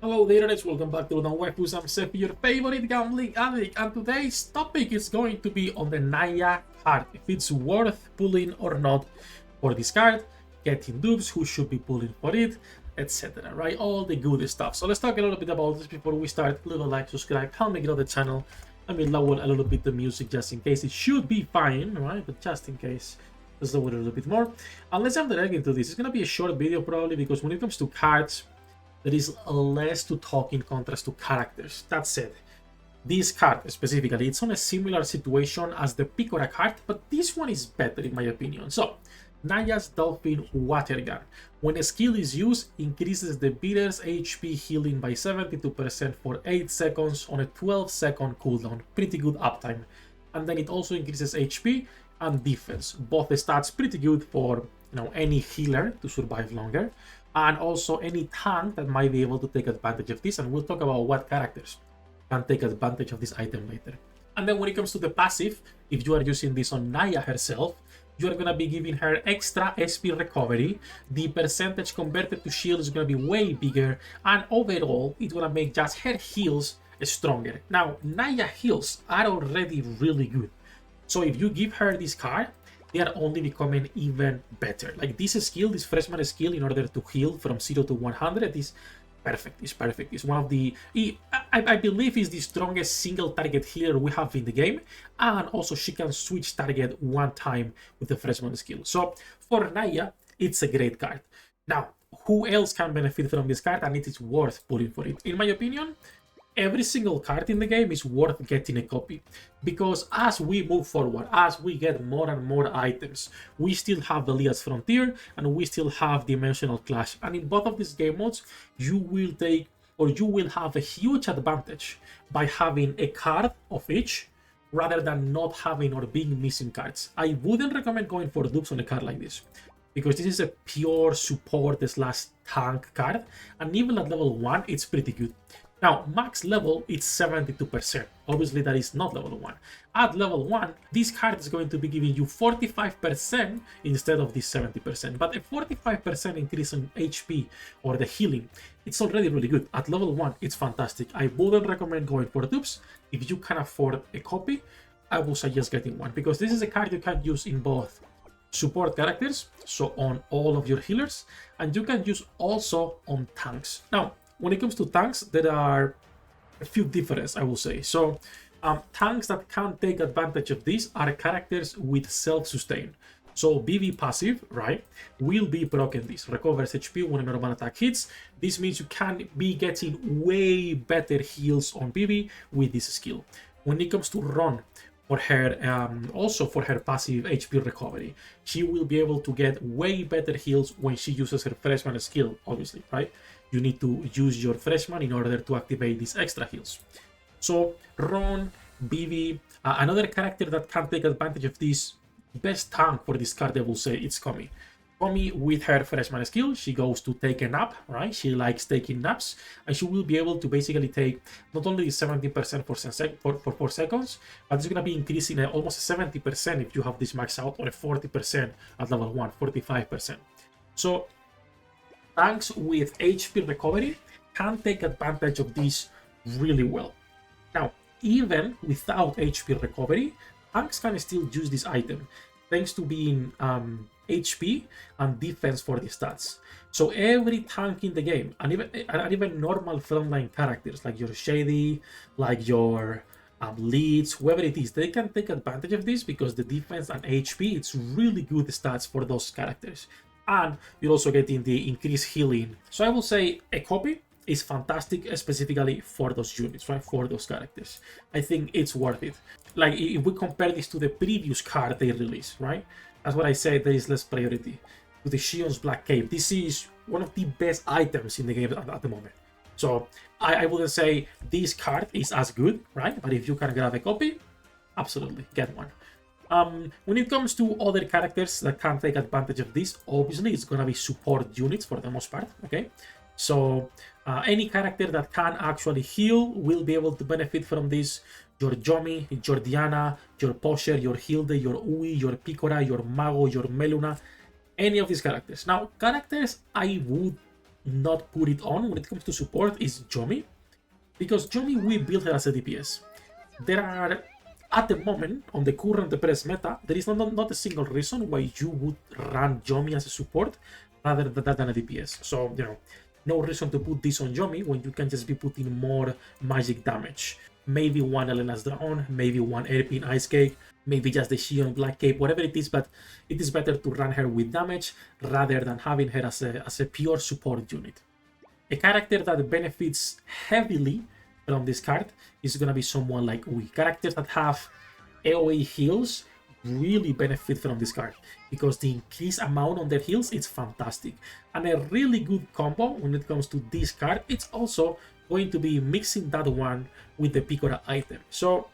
Hello there, guys. Welcome back to the Waifus. I'm Sefhi, your favorite gambling addict, and today's topic is going to be on the Naia card. If it's worth pulling or not for this card, getting dupes, who should be pulling for it, etc. Right? All the good stuff. So let's talk a little bit about this before we start. Leave a like, subscribe, help me grow the channel. Let me lower a little bit the music just in case. It should be fine, right? But just in case, let's lower it a little bit more. And let's jump directly into this. It's gonna be a short video probably because when it comes to cards, there is less to talk in contrast to characters. That said, this card specifically, it's on a similar situation as the Picora card, but this one is better in my opinion. So, Naia's Dolphin Water Gun. When a skill is used, increases the beater's HP healing by 72% for 8 seconds on a 12-second cooldown. Pretty good uptime. And then it also increases HP and defense. Both the stats pretty good for any healer to survive longer. And also any tank that might be able to take advantage of this, and we'll talk about what characters can take advantage of this item later. And then when it comes to the passive, if you are using this on Naia herself, you are going to be giving her extra SP recovery, the percentage converted to shield is going to be way bigger, and overall it's going to make just her heals stronger. Now, Naia heals are already really good, so if you give her this card, they are only becoming even better. Like this skill, this freshman skill, in order to heal from 0 to 100 is perfect. It's perfect. It's one of the, I believe, is the strongest single target healer we have in the game. And also she can switch target one time with the freshman skill. So for Naia, it's a great card. Now, who else can benefit from this card and it is worth pulling for it? In my opinion, every single card in the game is worth getting a copy, because as we move forward, as we get more and more items, we still have Elias Frontier and we still have Dimensional Clash, and in both of these game modes you will have a huge advantage by having a card of each rather than not having or being missing cards. I wouldn't recommend going for dupes on a card like this, because this is a pure support / tank card, and even at level 1 it's pretty good. Now, max level, it's 72%. Obviously, that is not level 1. At level 1, this card is going to be giving you 45% instead of this 70%. But a 45% increase in HP or the healing, it's already really good. At level 1, it's fantastic. I wouldn't recommend going for dupes. If you can afford a copy, I would suggest getting one, because this is a card you can use in both support characters, so on all of your healers, and you can use also on tanks. Now, when it comes to tanks, there are a few differences, I will say. So, tanks that can take advantage of this are characters with self-sustain. So, BB passive, right, will be broken this. Recovers HP when a normal attack hits. This means you can be getting way better heals on BB with this skill. When it comes to Ron, for her, also for her passive HP recovery, she will be able to get way better heals when she uses her freshman skill, obviously, right? You need to use your freshman in order to activate these extra heals. So Ron, BB, another character that can take advantage of this, best tank for this card, I will say, it's Komi. Komi, with her freshman skill, she goes to take a nap, right? She likes taking naps, and she will be able to basically take not only 17% for 4 seconds, but it's going to be increasing almost 70% if you have this max out, or a 40% at level 1, 45%. So tanks with HP recovery can take advantage of this really well. Now, even without HP recovery, tanks can still use this item, thanks to being HP and defense for the stats. So every tank in the game, and even normal frontline characters like your Shady, like your leads, whoever it is, they can take advantage of this, because the defense and HP, it's really good stats for those characters. And you're also getting the increased healing. So I will say a copy is fantastic, specifically for those units, right? For those characters. I think it's worth it. Like, if we compare this to the previous card they released, right? That's what I said, there is less priority. To the Shion's Black Cape, this is one of the best items in the game at the moment. So I wouldn't say this card is as good, right? But if you can grab a copy, absolutely, get one. When it comes to other characters that can take advantage of this, obviously it's gonna be support units for the most part, okay? So any character that can actually heal will be able to benefit from this. Your Yomi, your Diana, your Posher, your Hilde, your Ui, your Picora, your Mago, your Meluna, any of these characters. Now, characters I would not put it on when it comes to support is Yomi, because Yomi, we build her as a DPS. There are, at the moment, on the current DPS meta, there is not a single reason why you would run Yomi as a support rather than a DPS. So, no reason to put this on Yomi when you can just be putting more magic damage. Maybe one Elena's Drown, maybe one Airpin Ice Cake, maybe just the Shion Black Cape, whatever it is, but it is better to run her with damage rather than having her as a pure support unit. A character that benefits heavily from this card is going to be someone like Ui. Characters that have AoE heals really benefit from this card because the increased amount on their heals is fantastic. And a really good combo when it comes to this card, it's also going to be mixing that one with the Picora item. So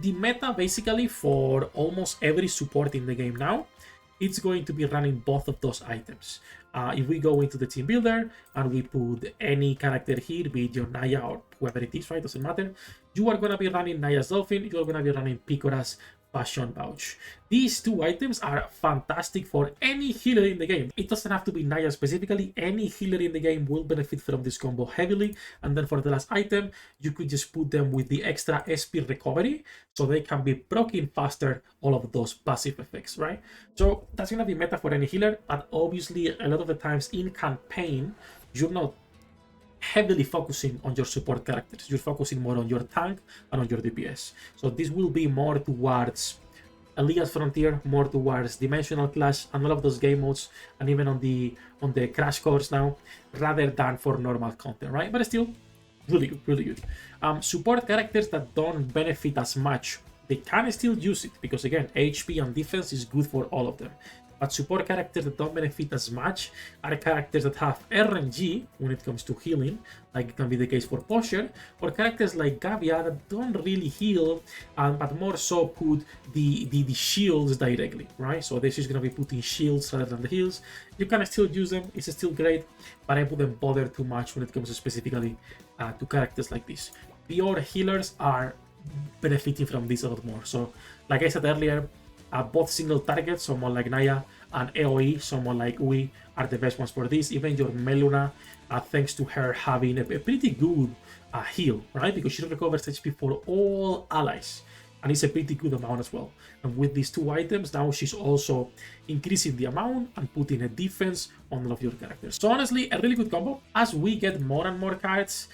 the meta basically for almost every support in the game now, it's going to be running both of those items. If we go into the team builder and we put any character here, be it your Naia or whoever it is, right? Doesn't matter. You are going to be running Naia's Dolphin, you are going to be running Picora's Passion Pouch. These two items are fantastic for any healer in the game. It doesn't have to be Naia specifically. Any healer in the game will benefit from this combo heavily. And then for the last item, you could just put them with the extra SP recovery so they can be broken faster, all of those passive effects, right? So that's going to be meta for any healer. But obviously, a lot of the times in campaign, you're not heavily focusing on your support characters. You're focusing more on your tank and on your DPS. So this will be more towards Elias Frontier, more towards Dimensional Clash and all of those game modes, and even on the Crash Course now, rather than for normal content, right? But still, really good, really good. Support characters that don't benefit as much, they can still use it because again, HP and defense is good for all of them. But support characters that don't benefit as much are characters that have RNG when it comes to healing, like it can be the case for Posher, or characters like Gavia that don't really heal, but more so put the shields directly, right? So this is going to be putting shields rather than the heals. You can still use them, it's still great, but I wouldn't bother too much when it comes specifically to characters like this. Pure healers are benefiting from this a lot more. So, like I said earlier, both single targets, someone like Naia, and AoE, someone like Ui, are the best ones for this. Even your Meluna, thanks to her having a pretty good heal, right? Because she recovers HP for all allies, and it's a pretty good amount as well. And with these two items, now she's also increasing the amount and putting a defense on all of your characters. So honestly, a really good combo. As we get more and more cards,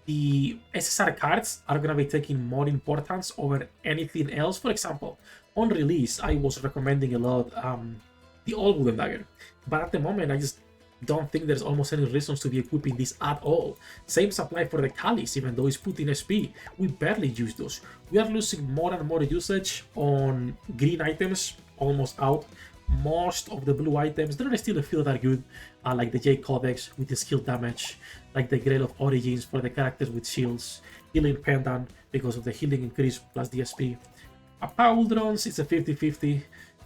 the SSR cards are going to be taking more importance over anything else. For example, on release, I was recommending a lot the All Wooden Dagger, but at the moment, I just don't think there's almost any reasons to be equipping this at all. Same supply for the Chalice, even though it's put in SP, we barely use those. We are losing more and more usage on green items, almost out. Most of the blue items, there are still a few that are good, like the J Codex with the skill damage, like the Grail of Origins for the characters with shields, Healing Pendant because of the healing increase plus DSP. Power Drones is a 50-50,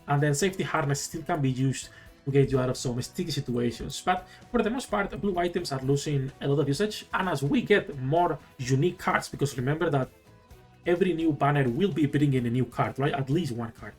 and then Safety Harness still can be used to get you out of some sticky situations. But for the most part, blue items are losing a lot of usage, and as we get more unique cards, because remember that every new banner will be bringing a new card, right? At least one card.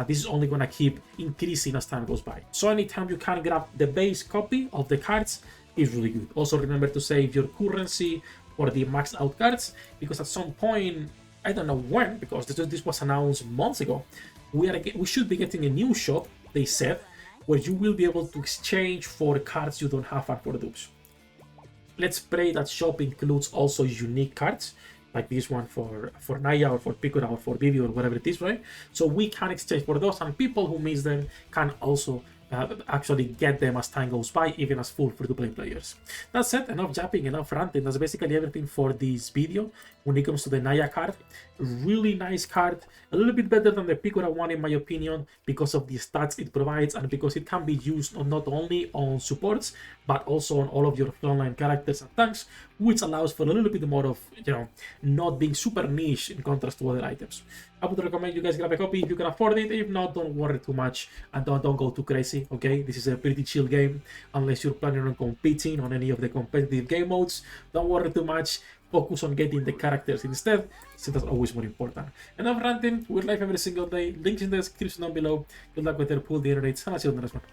This is only going to keep increasing as time goes by. So anytime you can grab the base copy of the cards is really good. Also remember to save your currency for the maxed out cards, because at some point, I don't know when, because this was announced months ago, we should be getting a new shop, they said, where you will be able to exchange for cards you don't have and for dupes. Let's pray that shop includes also unique cards, like this one for Naia or for Picora or for Vivi or whatever it is, right? So we can exchange for those, and people who miss them can also actually get them as time goes by, even as full free-to-play players. That said, enough japping, enough ranting. That's basically everything for this video when it comes to the Naia card. Really nice card, a little bit better than the Picora one in my opinion, because of the stats it provides and because it can be used not only on supports but also on all of your frontline characters and tanks, which allows for a little bit more of, not being super niche in contrast to other items. I would recommend you guys grab a copy if you can afford it. If not, don't worry too much and don't go too crazy, okay? This is a pretty chill game unless you're planning on competing on any of the competitive game modes. Don't worry too much. Focus on getting the characters instead, so that's always more important. Enough ranting, we're live every single day. Links in the description down below. Good luck with your pool, the rates, and I'll see you on the next one.